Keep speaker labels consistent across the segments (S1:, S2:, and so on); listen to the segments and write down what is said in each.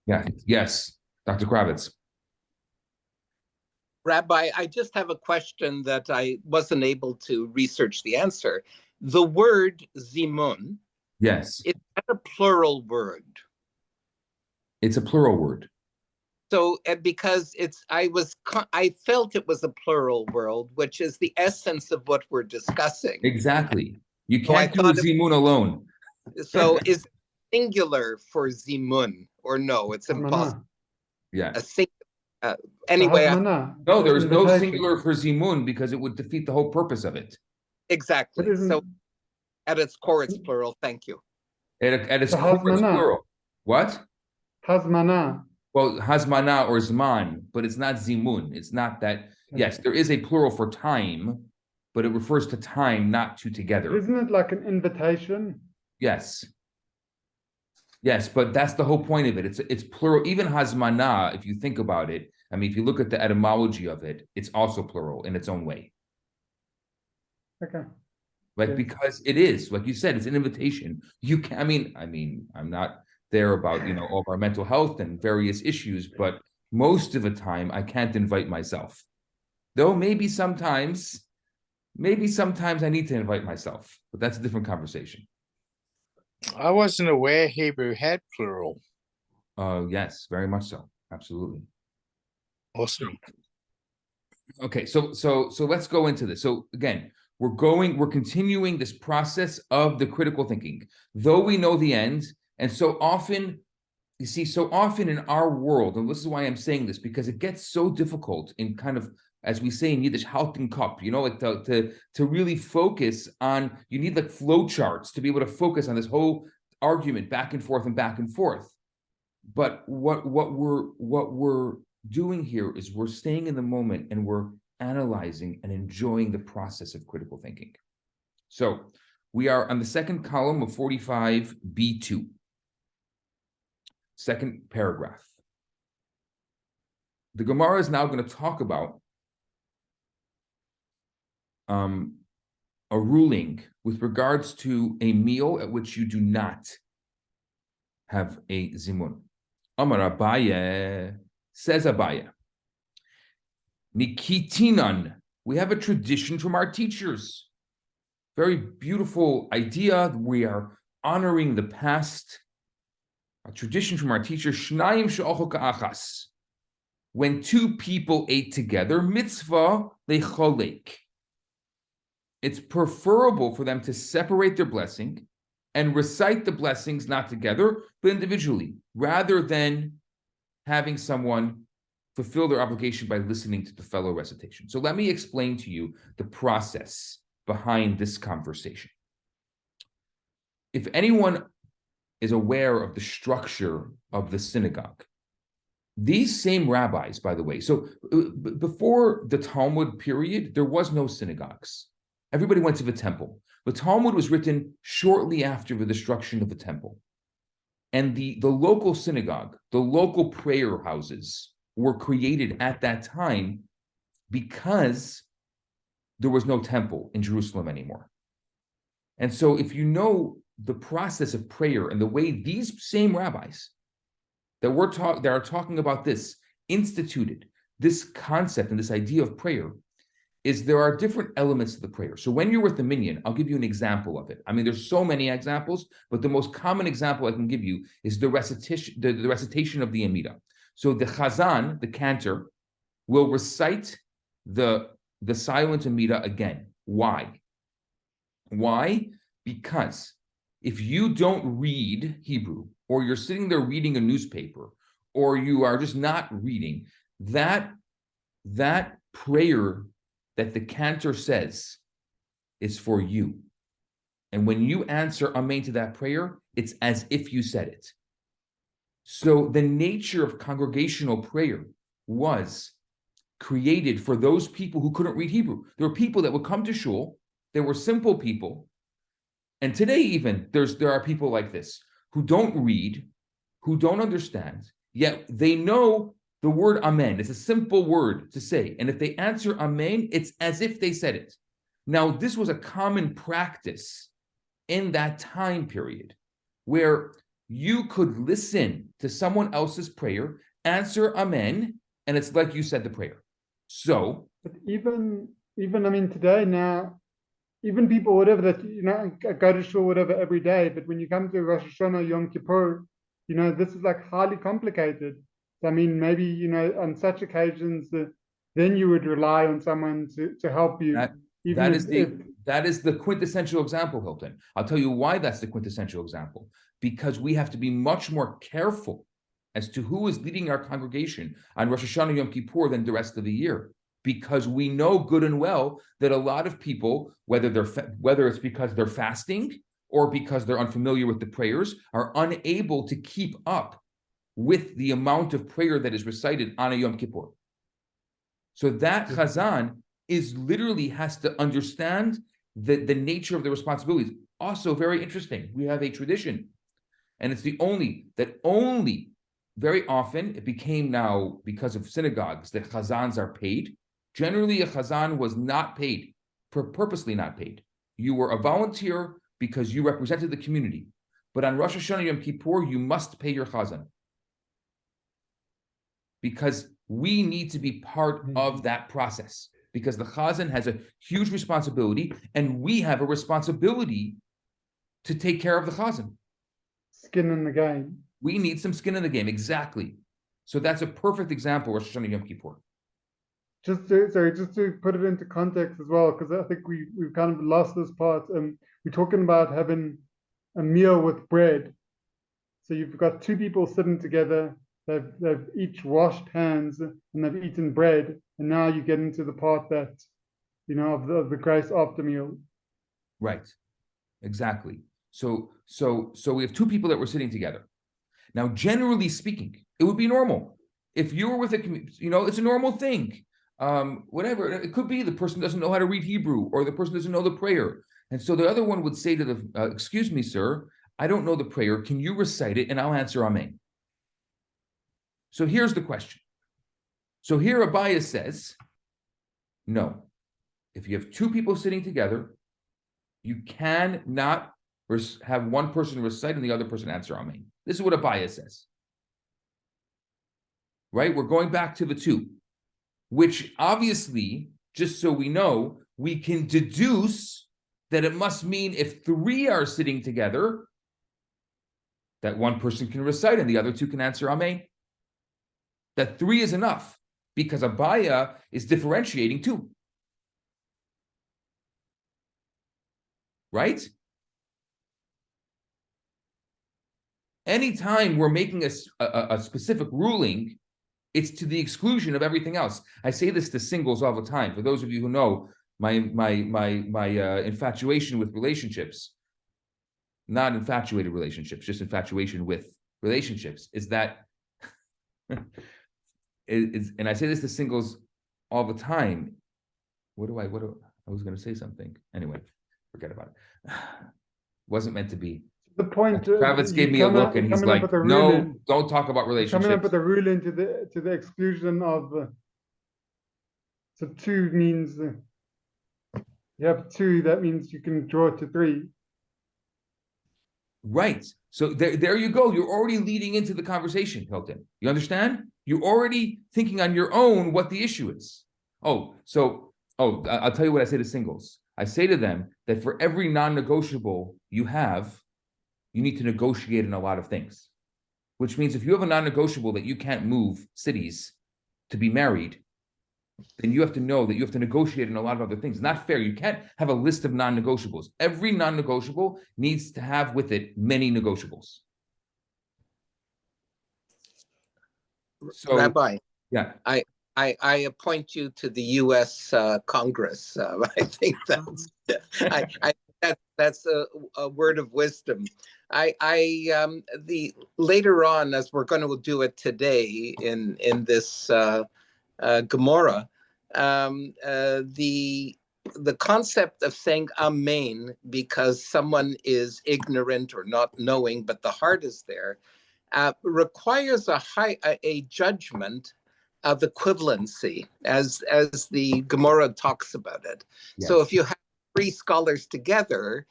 S1: Yeah, yes, Dr. Kravitz.
S2: Rabbi, I just have a question that I wasn't able to research the answer. The word zimun,
S1: Yes,
S2: is that a plural word?
S1: it's a plural word.
S2: So because I felt it was a plural word, which is the essence of what we're discussing.
S1: Exactly. You
S2: So I
S1: can't do a
S2: thought,
S1: zimun alone.
S2: so is it singular for zimun or no? It's impossible.
S1: Yeah.
S2: A sing,
S3: So
S2: anyway,
S3: hazmana,
S1: No,
S3: the
S1: there's no
S3: invitation.
S1: singular for zimun because it would defeat the whole purpose of it.
S2: exactly.
S3: But
S2: So at its core, it's plural. Thank you.
S1: At its
S3: So
S1: core, it's
S3: hazmana.
S1: plural. What?
S3: Hazmana.
S1: Well, hazmana or zman, but it's not zimun. It's not that. Yes, there is a plural for time, but it refers to time, not to together.
S3: But isn't it like an invitation?
S1: Yes. Yes, but that's the whole point of it. It's plural. Even hazmana, if you think about it, I mean, if you look at the etymology of it, it's also plural in its own way.
S3: Okay.
S1: Like,
S3: Yes.
S1: because it is, like you said, it's an invitation. You can, I mean, I'm not there about, all of our mental health and various issues, but most of the time I can't invite myself. Though maybe sometimes I need to invite myself, but that's a different conversation.
S4: I wasn't aware Hebrew had plural.
S1: Yes, very much so. Absolutely.
S4: Awesome.
S1: Okay, so let's go into this. So again, we're continuing this process of the critical thinking, though we know the end. And so often, you see, so often in our world, and this is why I'm saying this, because it gets so difficult in kind of, as we say in Yiddish, halten Kopf, like to really focus on, you need like flow charts to be able to focus on this whole argument back and forth and back and forth. But what we're doing here is we're staying in the moment and we're analyzing and enjoying the process of critical thinking. So we are on the second column of 45b2, second paragraph. The Gemara is now going to talk about a ruling with regards to a meal at which you do not have a zimun. Amar Abaye, says Abaye, Nikitinan, we have a tradition from our teachers. Very beautiful idea. We are honoring the past. A tradition from our teachers, Shnayim she'ochel ka'achas. When two people ate together, mitzvah lecholek. It's preferable for them to separate their blessing and recite the blessings not together, but individually, rather than having someone fulfill their obligation by listening to the fellow recitation. So let me explain to you the process behind this conversation. If anyone is aware of the structure of the synagogue, these same rabbis, by the way, so before the Talmud period, there was no synagogues. Everybody went to the temple. The Talmud was written shortly after the destruction of the temple. And the local synagogue, the local prayer houses were created at that time because there was no temple in Jerusalem anymore. And so if you know the process of prayer and the way these same rabbis that are talking about this instituted this concept and this idea of prayer, is there are different elements to the prayer. So when you're with the minyan, I'll give you an example of it. I mean, there's so many examples, but the most common example I can give you is the recitation of the Amida. So the chazan, the cantor, will recite the silent Amida again. Why? Why? Because if you don't read Hebrew, or you're sitting there reading a newspaper, or you are just not reading, that prayer that the cantor says is for you. And when you answer amen to that prayer, it's as if you said it. So the nature of congregational prayer was created for those people who couldn't read Hebrew. There were people that would come to shul. They were simple people. And today even, there are people like this who don't read, who don't understand, yet they know the word amen. It's a simple word to say. And if they answer amen, it's as if they said it. Now, this was a common practice in that time period where you could listen to someone else's prayer, answer amen, and it's like you said the prayer. So,
S3: But even I mean today now, even people whatever that go to shul whatever every day, but when you come to Rosh Hashanah, Yom Kippur, this is like highly complicated. So, I mean, maybe on such occasions then you would rely on someone to help you.
S1: that is the quintessential example, Hilton. I'll tell you why that's the quintessential example. Because we have to be much more careful as to who is leading our congregation on Rosh Hashanah Yom Kippur than the rest of the year. Because we know good and well that a lot of people, whether it's because they're fasting or because they're unfamiliar with the prayers, are unable to keep up with the amount of prayer that is recited on a Yom Kippur. So that chazan literally has to understand the nature of the responsibilities. Also very interesting. We have a tradition, and it's only very often it became now because of synagogues that chazans are paid. Generally, a chazan was not paid, purposely not paid. You were a volunteer because you represented the community. But on Rosh Hashanah Yom Kippur, you must pay your chazan. Because we need to be part of that process. Because the chazan has a huge responsibility, and we have a responsibility to take care of the chazan.
S3: Skin in the game.
S1: We need some skin in the game, exactly. So that's a perfect example of Rosh Hashanah Yom Kippur.
S3: Just to put it into context as well, because I think we've kind of lost this part. We're talking about having a meal with bread. So you've got two people sitting together. They've each washed hands and they've eaten bread, and now you get into the part that of the grace after meal. Right,
S1: exactly. So we have two people that were sitting together. Now, generally speaking, it would be normal if you were with it's a normal thing. Whatever it could be, the person doesn't know how to read Hebrew, or the person doesn't know the prayer, and so the other one would say to the excuse me, sir, I don't know the prayer. Can you recite it, and I'll answer amen. So here's the question. So here Abaya says, no. If you have two people sitting together, you cannot have one person recite and the other person answer amen. This is what Abaya says. Right? We're going back to the two, which obviously, just so we know, we can deduce that it must mean if three are sitting together, that one person can recite and the other two can answer amen. That three is enough, because Abaya is differentiating two. Right? Anytime we're making a specific ruling, it's to the exclusion of everything else. I say this to singles all the time. For those of you who know my infatuation with relationships, not infatuated relationships, just infatuation with relationships, is that, and I say this to singles all the time. I was going to say something. Anyway, forget about it. Wasn't meant to be.
S3: The point.
S1: Travis gave me a look, and he's like, "No, don't talk about relationships."
S3: Coming up with a ruling to the exclusion of. So two means you have two. That means you can draw to three.
S1: Right. So there you go. You're already leading into the conversation, Hilton. You understand? You're already thinking on your own what the issue is. I'll tell you what I say to singles. I say to them that for every non-negotiable you have, you need to negotiate in a lot of things. Which means if you have a non-negotiable that you can't move cities to be married, then you have to know that you have to negotiate in a lot of other things. Not fair. You can't have a list of non-negotiables. Every non-negotiable needs to have with it many negotiables. So,
S2: Rabbi,
S1: yeah,
S2: I appoint you to the U.S. Congress. I think that's a word of wisdom. Later on, as we're going to do it today in this Gemara, the concept of saying amen because someone is ignorant or not knowing, but the heart is there, requires a judgment of equivalency, as the Gemara talks about it. Yes. So if you have three scholars together,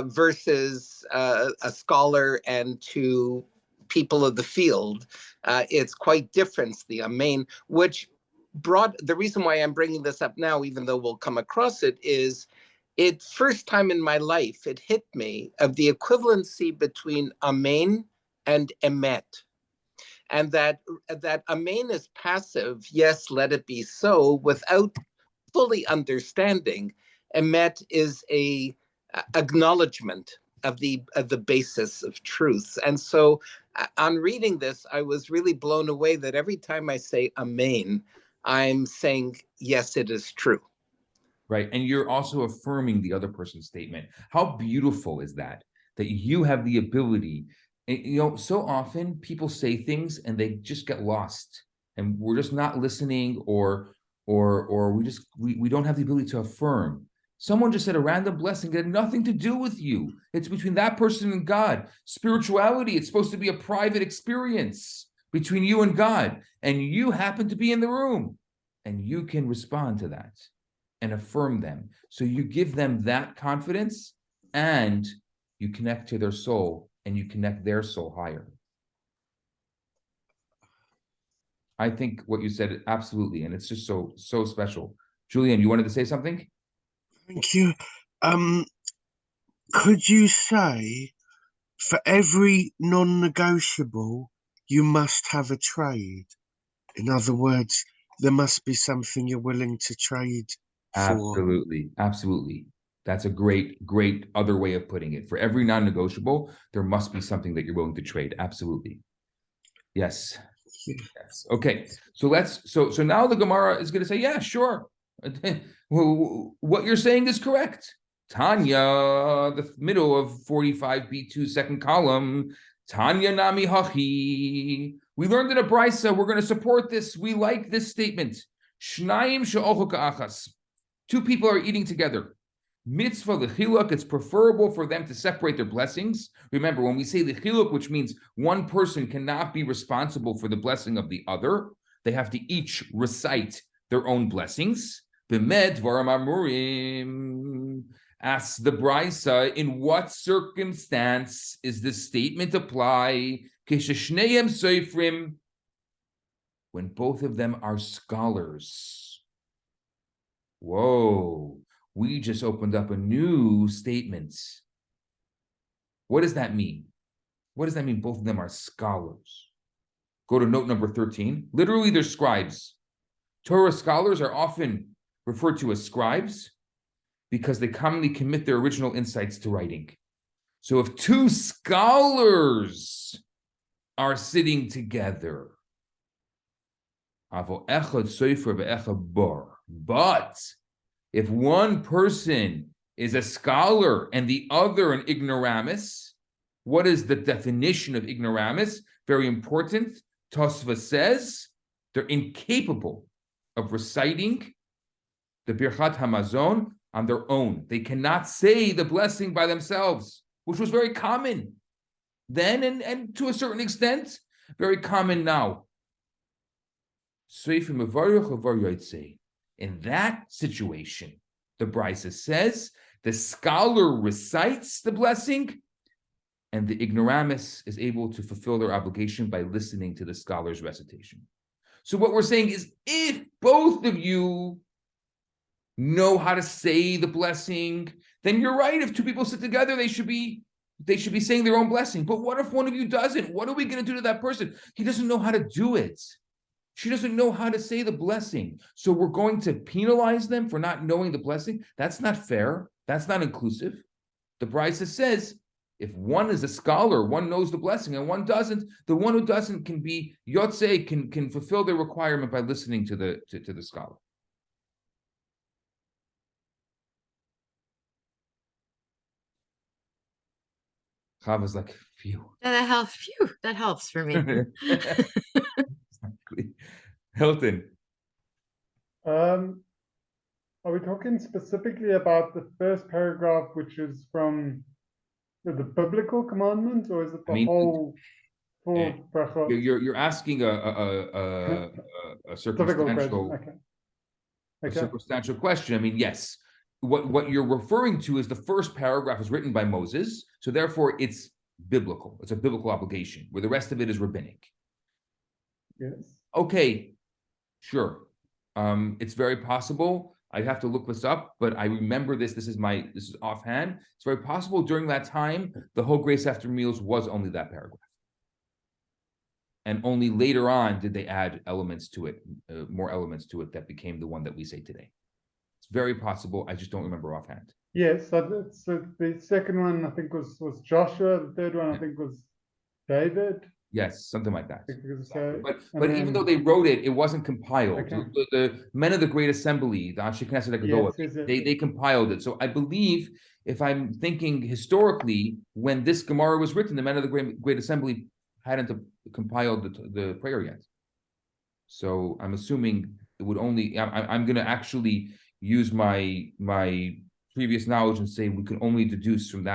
S2: versus a scholar and two people of the field. It's quite different, the Amen, which brought, the reason why I'm bringing this up now, even though we'll come across it, is it first time in my life, it hit me of the equivalency between Amen and Emet. And that Amen is passive, yes, let it be so, without fully understanding. Emet is a acknowledgement of the basis of truth. And so on reading this, I was really blown away that every time I say Amen, I'm saying, yes, it is true.
S1: Right. And you're also affirming the other person's statement. How beautiful is that? That you have the ability. And, you know, so often people say things and they just get lost, and we're just not listening, or we don't have the ability to affirm. Someone just said a random blessing that had nothing to do with you. It's between that person and God. Spirituality, it's supposed to be a private experience between you and God, and you happen to be in the room, and you can respond to that and affirm them. So you give them that confidence, and you connect to their soul, and you connect their soul higher. I think what you said, absolutely, and it's just so special. Julian, you wanted to say something?
S5: Thank you. Could you say, for every non-negotiable, you must have a trade? In other words, there must be something you're willing to trade for.
S1: Absolutely. That's a great other way of putting it. For every non-negotiable, there must be something that you're willing to trade. Absolutely. Yes. Yes. Okay. So so now the Gemara is going to say, yeah, sure. What you're saying is correct. Tanya, the middle of 45b2, second column. Tanya nami hachi. We learned in a brisa. We're going to support this. We like this statement. Shnayim she'ochu ka'achas. Two people are eating together. Mitzvah l'chiluk, it's preferable for them to separate their blessings. Remember, when we say l'chiluk, which means one person cannot be responsible for the blessing of the other, they have to each recite their own blessings. B'med dvarim amurim. Asks the brisa, in what circumstance is this statement apply? Kesheshneim soifrim, when both of them are scholars. Whoa, we just opened up a new statement. What does that mean? What does that mean? Both of them are scholars. Go to note number 13. Literally, they're scribes. Torah scholars are often referred to as scribes because they commonly commit their original insights to writing. So if two scholars are sitting together, but if one person is a scholar and the other an ignoramus, what is the definition of ignoramus? Very important. Tosva says they're incapable of reciting the Birchat Hamazon on their own. They cannot say the blessing by themselves, which was very common then, and to a certain extent, very common now. In that situation, the brisa says the scholar recites the blessing, and the ignoramus is able to fulfill their obligation by listening to the scholar's recitation. So what we're saying is, if both of you know how to say the blessing, then you're right. If two people sit together, they should be saying their own blessing. But what if one of you doesn't? What are we going to do to that person? He doesn't know how to do it. She doesn't know how to say the blessing. So we're going to penalize them for not knowing the blessing? That's not fair. That's not inclusive. The brisa says, if one is a scholar, one knows the blessing, and one doesn't, the one who doesn't can be yotzei, can fulfill their requirement by listening to the scholar. Chava's like, phew.
S6: That helps. Phew, that helps for me.
S1: Exactly. Hilton.
S3: Are we talking specifically about the first paragraph, which is from the biblical commandment, or is it the whole full Berachot?
S1: You're asking a circumstantial,
S3: Okay.
S1: a circumstantial question. I mean, yes, what you're referring to is the first paragraph is written by Moses, so therefore it's biblical. It's a biblical obligation, where the rest of it is rabbinic.
S3: Yes.
S1: Okay, sure. It's very possible. I have to look this up, but I remember this. This is offhand. It's very possible during that time, the whole grace after meals was only that paragraph. And only later on did they add elements to it, more elements to it that became the one that we say today. It's very possible. I just don't remember offhand.
S3: Yes, so the second one I think was Joshua. The third one I think was David.
S1: Yes, something like that. But even though they wrote it, it wasn't compiled.
S3: Okay.
S1: The men of the Great Assembly, the Anshe Knesset HaGadolah, they compiled it. So I believe, if I'm thinking historically, when this Gemara was written, the men of the Great Assembly hadn't compiled the prayer yet. So I'm assuming it would only. I'm going to actually use my previous knowledge and say we can only deduce from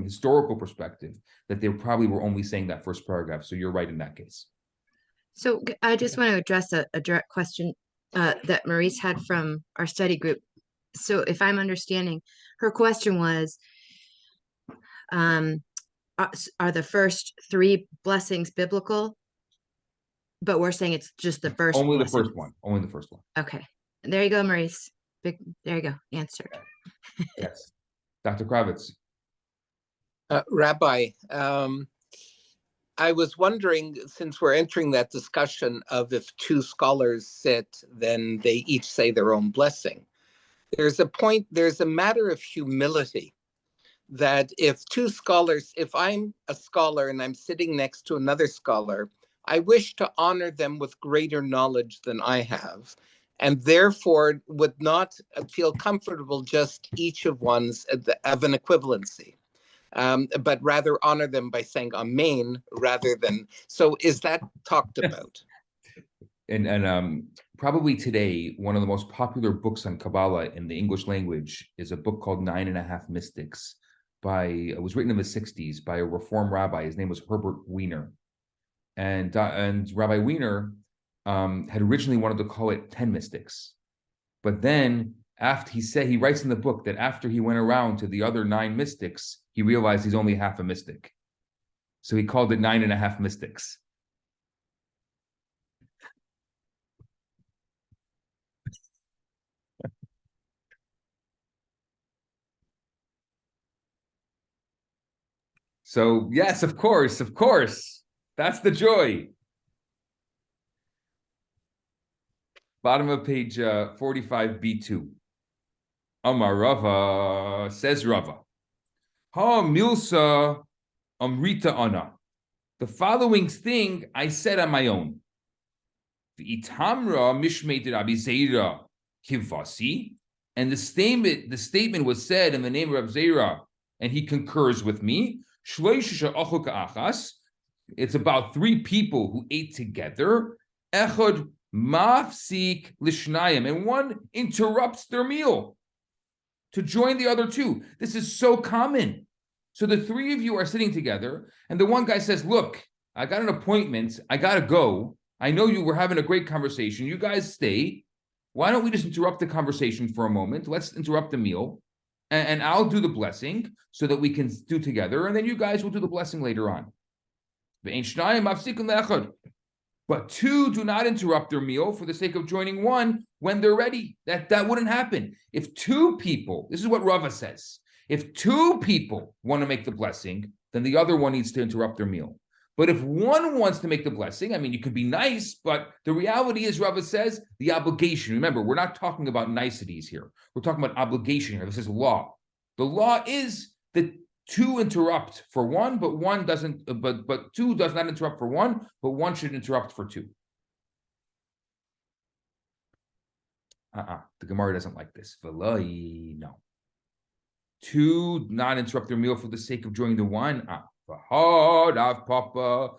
S1: historical perspective that they probably were only saying that first paragraph. So you're right in that case.
S6: So I just want to address a direct question that Maurice had from our study group. So if I'm understanding, her question was, are the first three blessings biblical? But we're saying it's just the first
S1: Only
S6: blessing.
S1: the first one. Only the first one.
S6: Okay. There you go, Maurice. There you go. Answered.
S1: Yes. Dr. Kravitz.
S2: Rabbi, I was wondering, since we're entering that discussion of if two scholars sit, then they each say their own blessing. There's a matter of humility that if I'm a scholar and I'm sitting next to another scholar, I wish to honor them with greater knowledge than I have, and therefore would not feel comfortable just each of an equivalency. But rather honor them by saying Amen rather than. So is that talked about?
S1: And probably today, one of the most popular books on Kabbalah in the English language is a book called 9.5 Mystics. It was written in the 60s by a Reform rabbi. His name was Herbert Wiener. And Rabbi Wiener had originally wanted to call it 10 Mystics. But then after he writes in the book that after he went around to the other 9 mystics, he realized he's only half a mystic. So he called it 9.5 Mystics. So yes, of course. That's the joy. Bottom of page 45b2. Amar Rava, says Rava. Ha milsa amrita ana. The following thing I said on my own. V'itamra mishmei Rabbi Zeira kivasi. And the statement was said in the name of Rabbi Zeira, and he concurs with me. It's about 3 people who ate together. Echad mafsik lishnayim, and one interrupts their meal to join the other 2. This is so common. So the 3 of you are sitting together, and the one guy says, look, I got an appointment. I got to go. I know you were having a great conversation. You guys stay. Why don't we just interrupt the conversation for a moment? Let's interrupt the meal, and I'll do the blessing so that we can do together, and then you guys will do the blessing later on. But 2 do not interrupt their meal for the sake of joining one when they're ready. That wouldn't happen. If 2 people, this is what Rava says, if 2 people want to make the blessing, then the other one needs to interrupt their meal. But if one wants to make the blessing, I mean, you can be nice, but the reality is, Rava says, the obligation. Remember, we're not talking about niceties here. We're talking about obligation here. This is law. The law is that 2 interrupt for one, but one doesn't. But 2 does not interrupt for one, but one should interrupt for 2. The Gemara doesn't like this. V'loi, no. 2 not interrupt their meal for the sake of joining the one. When Rav Papa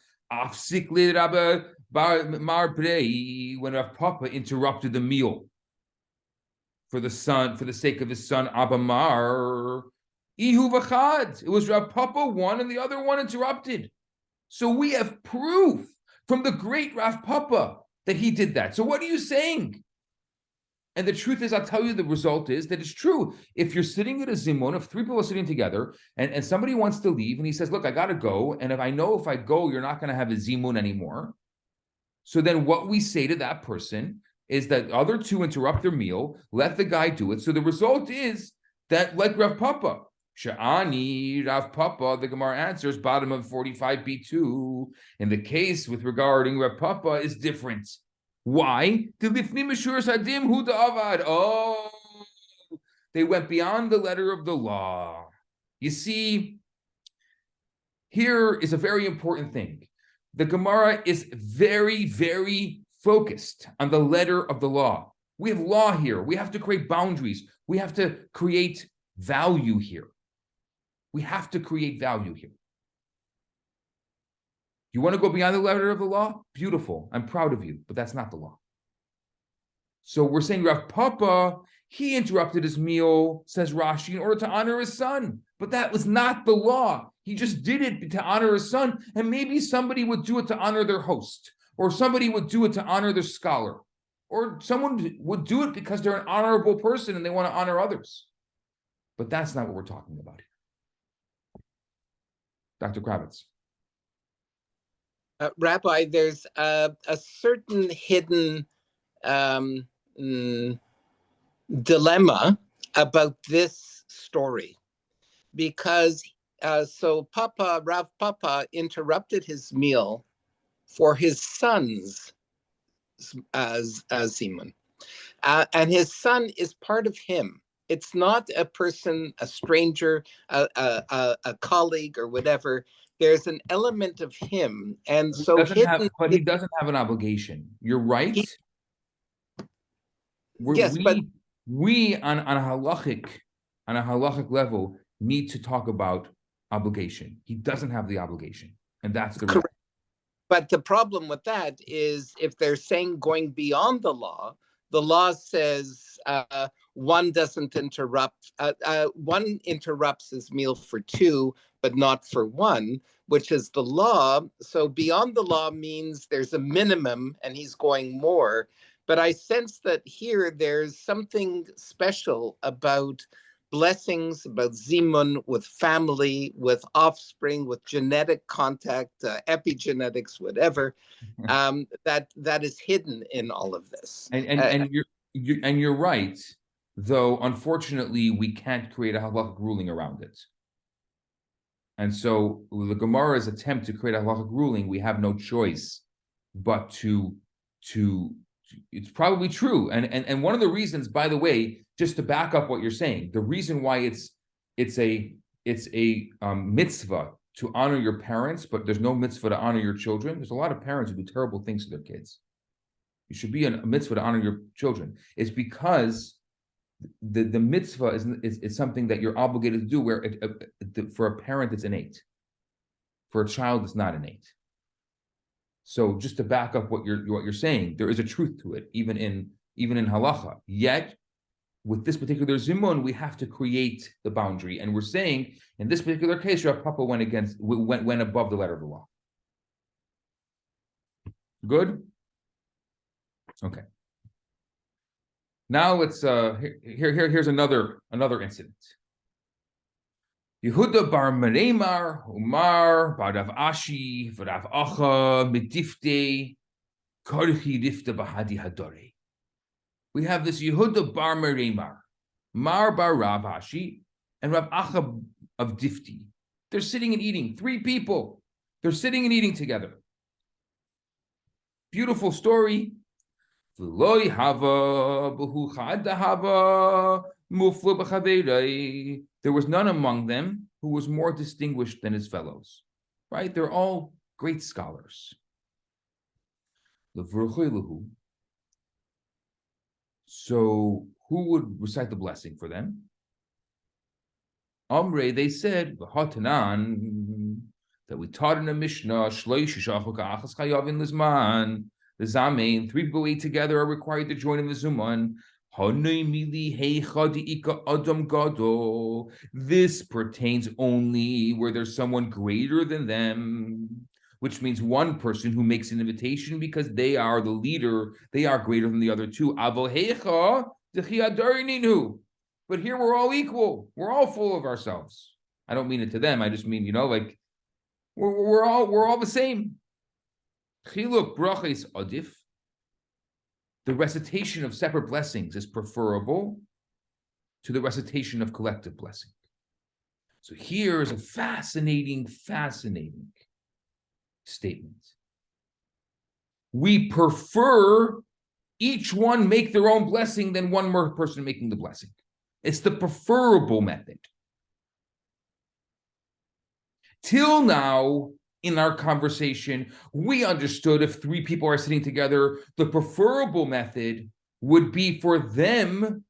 S1: interrupted the meal for the sake of his son Abba Mar, Ihu v'chad. It was Rav Papa one and the other one interrupted. So we have proof from the great Rav Papa that he did that. So what are you saying? And the truth is, I'll tell you, the result is that it's true. If you're sitting at a zimun, if three people are sitting together and somebody wants to leave and he says, look, I got to go. And if I know if I go, you're not going to have a zimun anymore. So then what we say to that person is that other two interrupt their meal, let the guy do it. So the result is that, like Rav Papa, Sha'ani, Rav Papa, the Gemara answers, bottom of 45b2. In the case with regarding Rav Papa is different. Why? Oh, they went beyond the letter of the law. You see, here is a very important thing. The Gemara is very, very focused on the letter of the law. We have law here. We have to create boundaries. We have to create value here. We have to create value here. You want to go beyond the letter of the law? Beautiful. I'm proud of you, but that's not the law. So we're saying Rav Papa, he interrupted his meal, says Rashi, in order to honor his son. But that was not the law. He just did it to honor his son. And maybe somebody would do it to honor their host, or somebody would do it to honor their scholar, or someone would do it because they're an honorable person and they want to honor others. But that's not what we're talking about here. Dr. Kravitz.
S2: Rabbi, there's a certain hidden dilemma about this story, because so Rav Papa interrupted his meal for his son's Simon, and his son is part of him. It's not a person, a stranger, a colleague, or whatever. There's an element of him, and so
S1: he doesn't have an obligation. You're right. We on a halachic level need to talk about obligation. He doesn't have the obligation, and that's the
S2: correct. But the problem with that is if they're saying going beyond the law says one doesn't interrupt. One interrupts his meal for two, but not for one, which is the law. So beyond the law means there's a minimum and he's going more. But I sense that here there's something special about blessings, about zimun, with family, with offspring, with genetic contact, epigenetics, whatever, that is hidden in all of this.
S1: And you're right, though unfortunately we can't create a halachic ruling around it. And so the Gemara's attempt to create a halachic ruling, we have no choice but to it's probably true. And one of the reasons, by the way, just to back up what you're saying, the reason why it's a mitzvah to honor your parents, but there's no mitzvah to honor your children. There's a lot of parents who do terrible things to their kids. You should be a mitzvah to honor your children. It's because the mitzvah is something that you're obligated to do, where for a parent it's innate. For a child, it's not innate. So just to back up what you're saying, there is a truth to it, even in halacha. Yet, with this particular zimun, we have to create the boundary, and we're saying in this particular case, Rav Papa went above the letter of the law. Good. Okay. Now let's here's another incident. Yehuda bar Meremar, Umar, bar Rav Ashi, Rav Acha, Medifte, Korchi Rifta Bahadi Hadore. We have this Yehuda bar Meremar, Mar bar Rav Ashi, and Rav Acha of Difti. They're sitting and eating. 3 people. They're sitting and eating together. Beautiful story. V'loi hava b'hu chad hava mufla b'chaverei. There was none among them who was more distinguished than his fellows. Right? They're all great scholars. So who would recite the blessing for them? Amre, they said, V'hatanan, that we taught in the Mishnah, the Zamein, 3 people ate together are required to join in the Zuman. This pertains only where there's someone greater than them, which means one person who makes an invitation because they are the leader, they are greater than the other 2. But here we're all equal. We're all full of ourselves. I don't mean it to them. I just mean, like we're all the same. Chiluk brachos adif. The recitation of separate blessings is preferable to the recitation of collective blessing. So here is a fascinating statement. We prefer each one make their own blessing than one more person making the blessing. It's the preferable method. Till now, in our conversation, we understood if three people are sitting together, the preferable method would be for them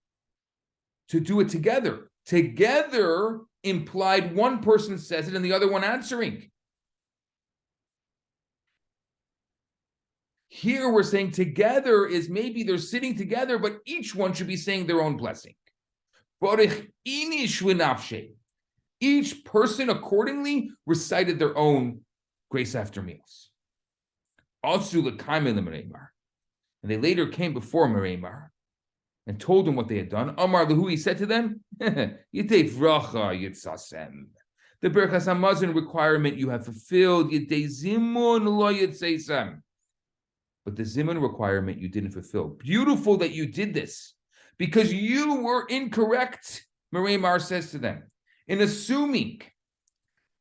S1: to do it together. Together implied one person says it and the other one answering. Here we're saying together is maybe they're sitting together, but each one should be saying their own blessing. Each person accordingly recited their own grace after meals. And they later came before Meremar and told him what they had done. Amar Lahu, he said to them, the Berachot Hamazon requirement you have fulfilled. But the Zimun requirement you didn't fulfill. Beautiful that you did this, because you were incorrect, Meremar says to them, in assuming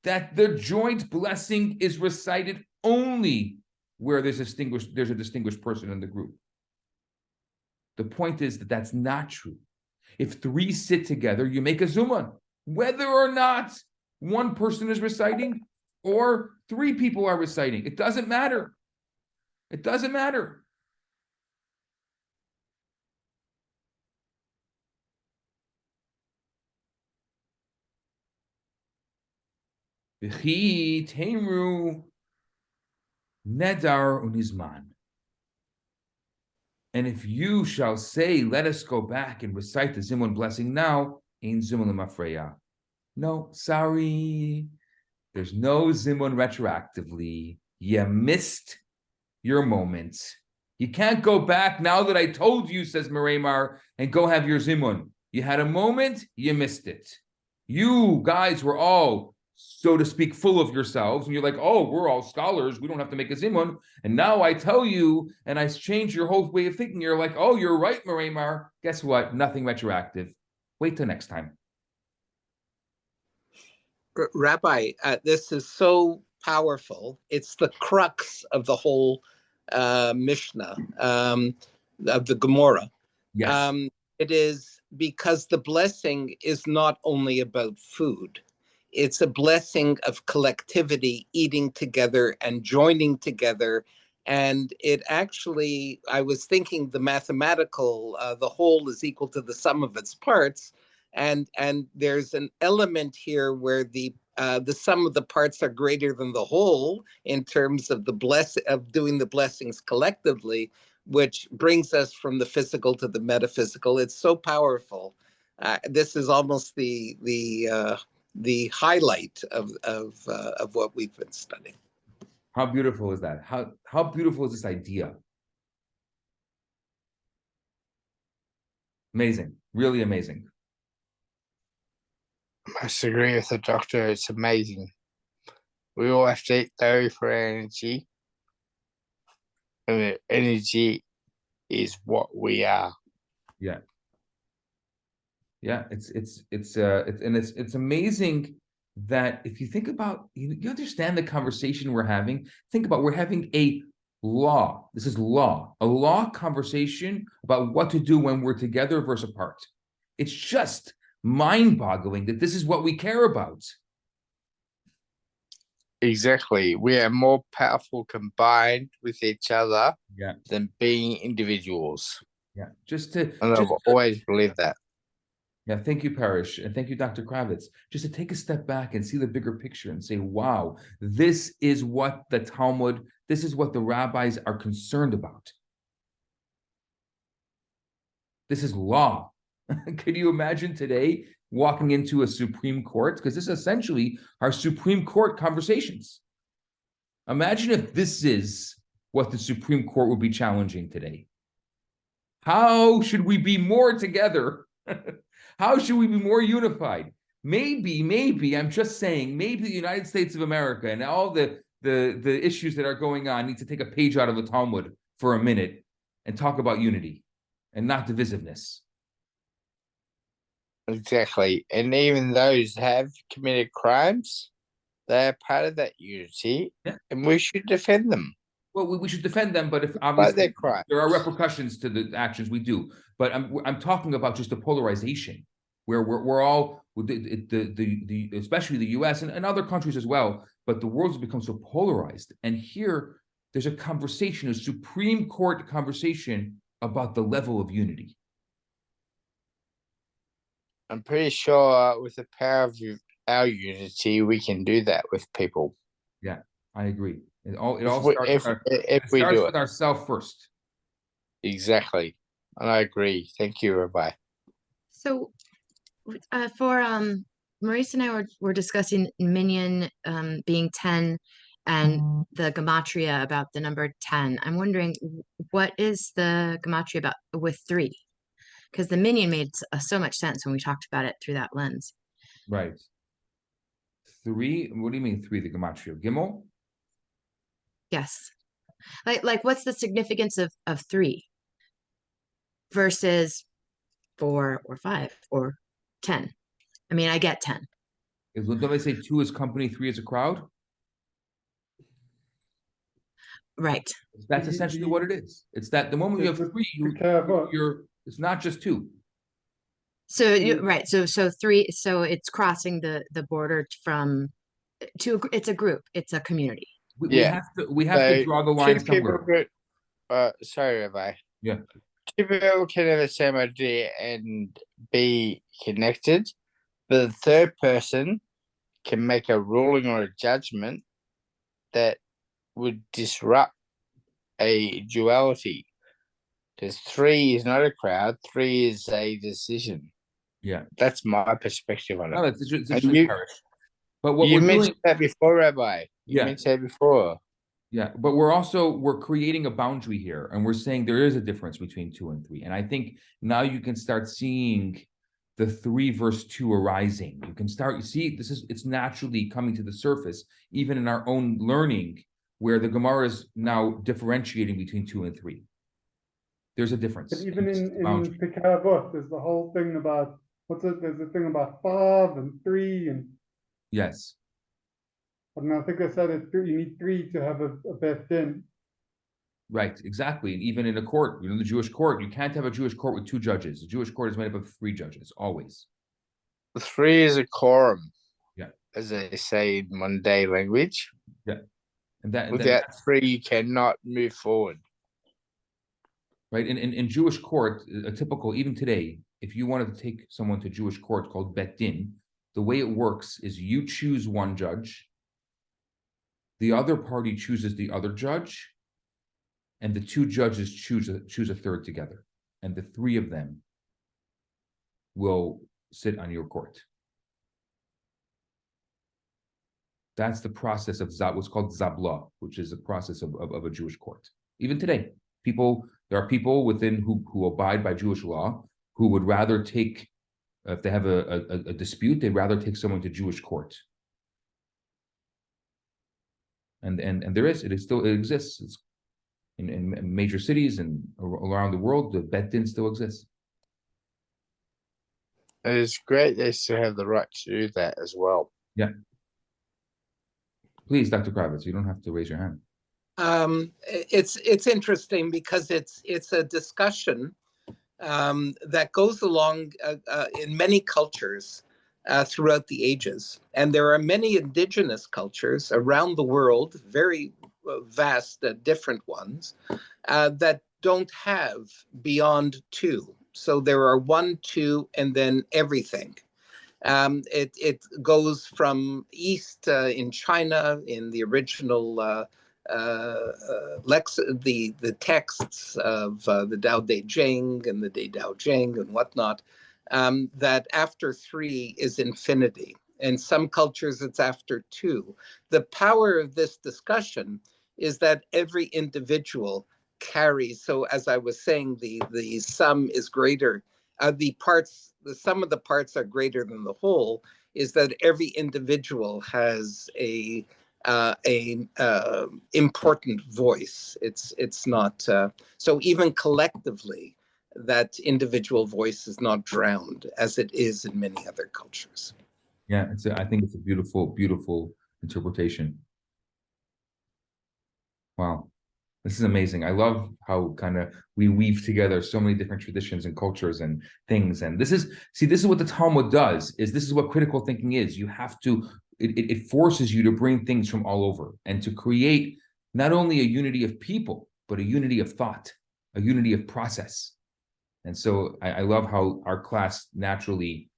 S1: that the joint blessing is recited only where there's a distinguished person in the group. The point is that that's not true. If three sit together, you make a Zuman, whether or not one person is reciting or three people are reciting. It doesn't matter. It doesn't matter. V'chi temru nedar unizman. And if you shall say, let us go back and recite the Zimun blessing now, ein Zimun l'mafreya. No, sorry. There's no Zimun retroactively. You missed your moment. You can't go back now that I told you, says Meremar, and go have your Zimun. You had a moment, you missed it. You guys were all, so to speak, full of yourselves, and you're like, oh, we're all scholars, we don't have to make a Zimun. And now I tell you, and I change your whole way of thinking. You're like, oh, you're right, Meremar. Guess what? Nothing retroactive. Wait till next time.
S2: Rabbi, this is so powerful. It's the crux of the whole Mishnah, of the Gemara.
S1: Yes.
S2: It is because the blessing is not only about food. It's a blessing of collectivity, eating together and joining together. And it actually, I was thinking the mathematical, the whole is equal to the sum of its parts. And there's an element here where the sum of the parts are greater than the whole in terms of of doing the blessings collectively, which brings us from the physical to the metaphysical. It's so powerful. This is almost the highlight of what we've been studying.
S1: How beautiful is that? How beautiful is this idea? Amazing, really amazing.
S4: I must agree with the doctor. It's amazing. We all have to eat though for energy. And the energy is what we are.
S1: Yeah. Yeah, it's amazing that if you think about, you understand the conversation we're having. Think about, we're having a law. This is law, a law conversation about what to do when we're together versus apart. It's just mind-boggling that this is what we care about.
S4: Exactly. We are more powerful combined with each other than being individuals.
S1: Yeah,
S4: and I've always believed that.
S1: Yeah, thank you, Parrish, and thank you, Dr. Kravitz. Just to take a step back and see the bigger picture and say, wow, this is what the Talmud, this is what the rabbis are concerned about. This is law. Could you imagine today walking into a Supreme Court? Because this is essentially our Supreme Court conversations. Imagine if this is what the Supreme Court would be challenging today. How should we be more together? How should we be more unified? Maybe, I'm just saying, maybe the United States of America and all the issues that are going on need to take a page out of the Talmud for a minute and talk about unity and not divisiveness.
S4: Exactly. And even those that have committed crimes, they are part of that unity,
S1: Yeah.
S4: and we should defend them.
S1: Well, we should defend them, but if
S4: But
S1: obviously
S4: their crimes.
S1: there are repercussions to the actions we do. But I'm talking about just the polarization, where we're all the especially the U.S. and other countries as well. But the world has become so polarized, and here there's a conversation, a Supreme Court conversation about the level of unity.
S4: I'm pretty sure with the power of our unity, we can do that with people.
S1: Yeah, I agree. It all
S4: If we
S1: starts
S4: do
S1: with
S4: it.
S1: ourselves first.
S4: Exactly. And I agree. Thank you, Rabbi.
S6: So for Maurice and I were discussing Minyan being 10 and the gematria about the number 10. I'm wondering, what is the gematria about with 3? Because the Minyan made so much sense when we talked about it through that lens.
S1: Right. 3. What do you mean 3? The gematria Gimel?
S6: Yes. Like what's the significance of 3 versus 4 or 5 or 10? I mean, I get 10.
S1: Don't they say 2 is company, 3 is a crowd?
S6: Right.
S1: That's essentially what it is. It's that the moment you have 3, it's not just 2.
S6: So right. So 3. So it's crossing the border from to it's a group. It's a community.
S1: We have to draw the line somewhere.
S4: Sorry, Rabbi.
S1: Yeah.
S4: 2 people can have the same idea and be connected, but the third person can make a ruling or a judgment that would disrupt a duality. Because 3 is not a crowd, 3 is a decision.
S1: Yeah.
S4: That's my perspective on it.
S1: No, it's just parish. But what
S4: you
S1: we're
S4: mentioned
S1: doing,
S4: that before, Rabbi. You mentioned that before.
S1: Yeah, but we're creating a boundary here, and we're saying there is a difference between 2 and 3. And I think now you can start seeing the 3 verse 2 arising. You can start, you see, it's naturally coming to the surface, even in our own learning, where the Gemara is now differentiating between 2 and 3. There's a difference.
S3: But even in Pirkei Avot, there's the whole thing about there's a thing about 5 and 3 and
S1: yes.
S3: And I think I said it. You need 3 to have a bet din.
S1: Right, exactly. And even in a court, the Jewish court, you can't have a Jewish court with 2 judges. The Jewish court is made up of 3 judges, always.
S4: 3 is a quorum.
S1: Yeah.
S4: As they say in Monday language.
S1: Yeah. And
S4: without 3, you cannot move forward.
S1: Right. In Jewish court, a typical, even today, if you wanted to take someone to Jewish court called Bet Din, the way it works is you choose one judge, the other party chooses the other judge, and the 2 judges choose a third together. And the 3 of them will sit on your court. That's the process of what's called Zabla, which is a process of a Jewish court. Even today, there are people within who abide by Jewish law who would rather take, if they have a dispute, they'd rather take someone to Jewish court. And it exists. It's in major cities and around the world, the Bet Din still exists.
S4: And it's great they still have the right to do that as well.
S1: Yeah. Please, Dr. Kravitz, you don't have to raise your hand.
S2: It's interesting because it's a discussion that goes along in many cultures throughout the ages. And there are many indigenous cultures around the world, very vast, different ones, that don't have beyond 2. So there are 1, 2, and then everything. It goes from east in China in the original the texts of the Tao Te Ching and the De Dao Jing and whatnot, that after 3 is infinity. In some cultures, it's after 2. The power of this discussion is that every individual carry. So as I was saying, the sum is greater. The sum of the parts are greater than the whole. Is that every individual has a important voice. It's not so even collectively, that individual voice is not drowned as it is in many other cultures.
S1: Yeah, I think it's a beautiful, beautiful interpretation. Wow. This is amazing. I love how kind of we weave together so many different traditions and cultures and things. And this is what the Talmud does, is this is what critical thinking is. You have to, it forces you to bring things from all over and to create not only a unity of people, but a unity of thought, a unity of process. And so I love how our class naturally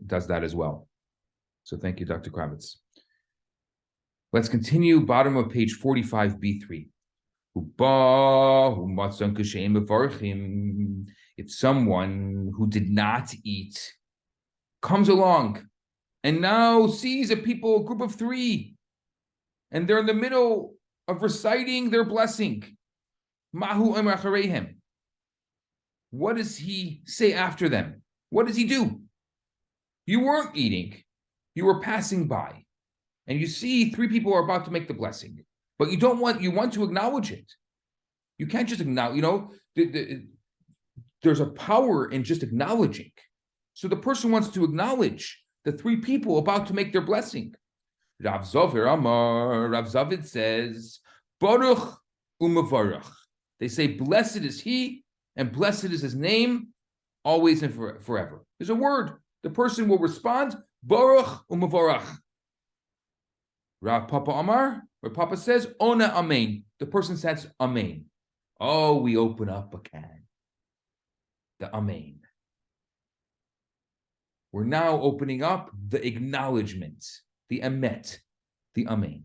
S1: does that as well. So thank you, Dr. Kravitz. Let's continue, bottom of page 45b3. If someone who did not eat comes along and now sees a group of 3, and they're in the middle of reciting their blessing, what does he say after them? What does he do? You weren't eating, you were passing by, and you see 3 people are about to make the blessing. But you want to acknowledge it. You can't just acknowledge, there's a power in just acknowledging. So the person wants to acknowledge the 3 people about to make their blessing. Rav Zavid says, Baruch u'mevarach. They say, blessed is he, and blessed is his name, always and forever. There's a word. The person will respond, Baruch u'mevarach. Rav Papa Amar, where Papa says, Ona Amen. The person says, Amen. Oh, we open up a can. The Amen. We're now opening up the acknowledgement, the Emet, the Amen.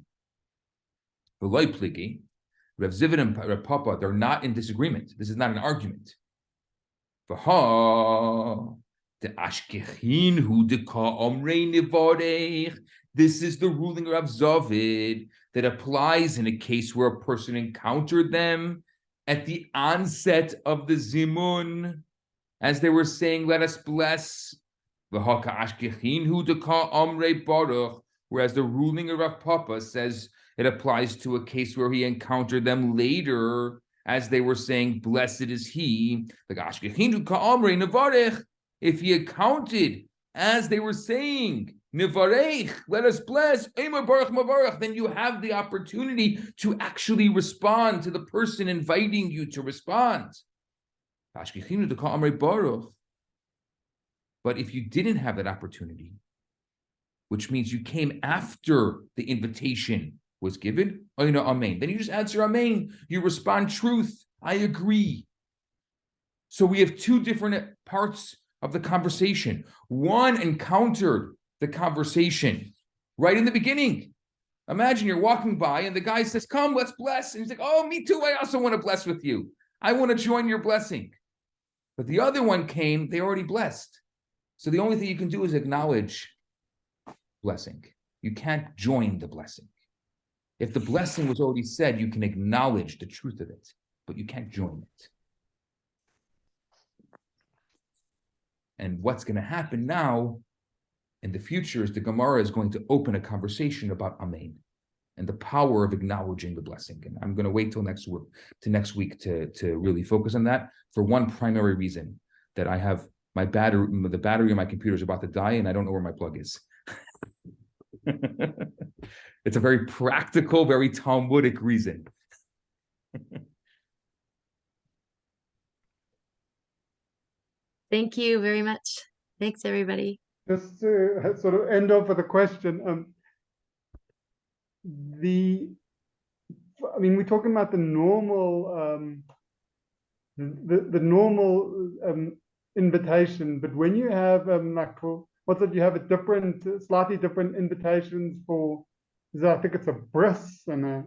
S1: The Loipligi, Rav Zivid and Rav Papa, they're not in disagreement. This is not an argument. V'ha, the Ashkechin hu de ka omrei nivarech. This is the ruling of Zavid that applies in a case where a person encountered them at the onset of the Zimun, as they were saying, let us bless. Whereas the ruling of Rav Papa says it applies to a case where he encountered them later, as they were saying, blessed is he. If he had counted as they were saying, Nivarech, let us bless, then you have the opportunity to actually respond to the person inviting you to respond. But if you didn't have that opportunity, which means you came after the invitation was given, amen, then you just answer amen. You respond truth, I agree. So we have 2 different parts of the conversation. One encountered the conversation right in the beginning. Imagine you're walking by and the guy says, come, let's bless. And he's like, oh, me too. I also want to bless with you. I want to join your blessing. But the other one came, they already blessed. So the only thing you can do is acknowledge blessing. You can't join the blessing. If the blessing was already said, you can acknowledge the truth of it, but you can't join it. And what's going to happen now in the future is the Gemara is going to open a conversation about Amen and the power of acknowledging the blessing. And I'm going to wait till next week to really focus on that for one primary reason, that I have the battery in my computer is about to die and I don't know where my plug is. It's a very practical, very Talmudic reason.
S6: Thank you very much. Thanks, everybody.
S3: Just to sort of end off with a question, we're talking about the normal, the normal invitation, but when you have you have a slightly different invitations for, I think it's a bris and a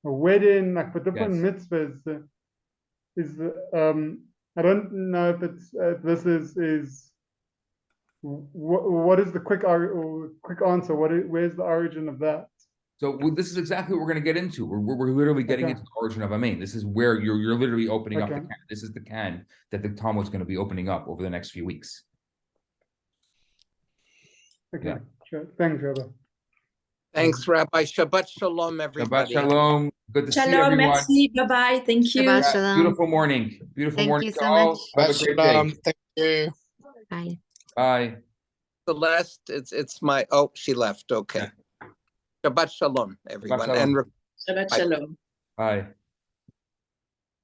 S3: wedding, for different mitzvahs. I don't know if it's this is what is the quick answer? Where's the origin of that?
S1: this is exactly what we're going to get into. We're literally getting
S3: Okay.
S1: into the origin of Amen. This is where you're literally opening up the
S3: Okay.
S1: can. This is the can that the Talmud is going to be opening up over the next few weeks.
S3: Okay,
S1: Yeah.
S3: sure. Thanks, Rabbi.
S2: Thanks, Rabbi. Shabbat Shalom,
S1: Shabbat
S2: everybody.
S1: Shalom. Good to see
S7: Shalom,
S1: everyone.
S7: merci, bye-bye, thank you.
S6: Shabbat
S1: Yeah,
S6: shalom.
S1: beautiful morning. Beautiful
S6: Thank
S1: morning
S6: you
S1: to
S6: so
S1: all.
S6: much.
S1: Have a great day.
S4: Thank you.
S6: Bye.
S1: Bye.
S2: Celeste, it's my, oh, she left. Okay. Shabbat Shalom, everyone.
S1: Shalom.
S2: And
S7: Shabbat
S2: Bye.
S7: shalom.
S1: Bye.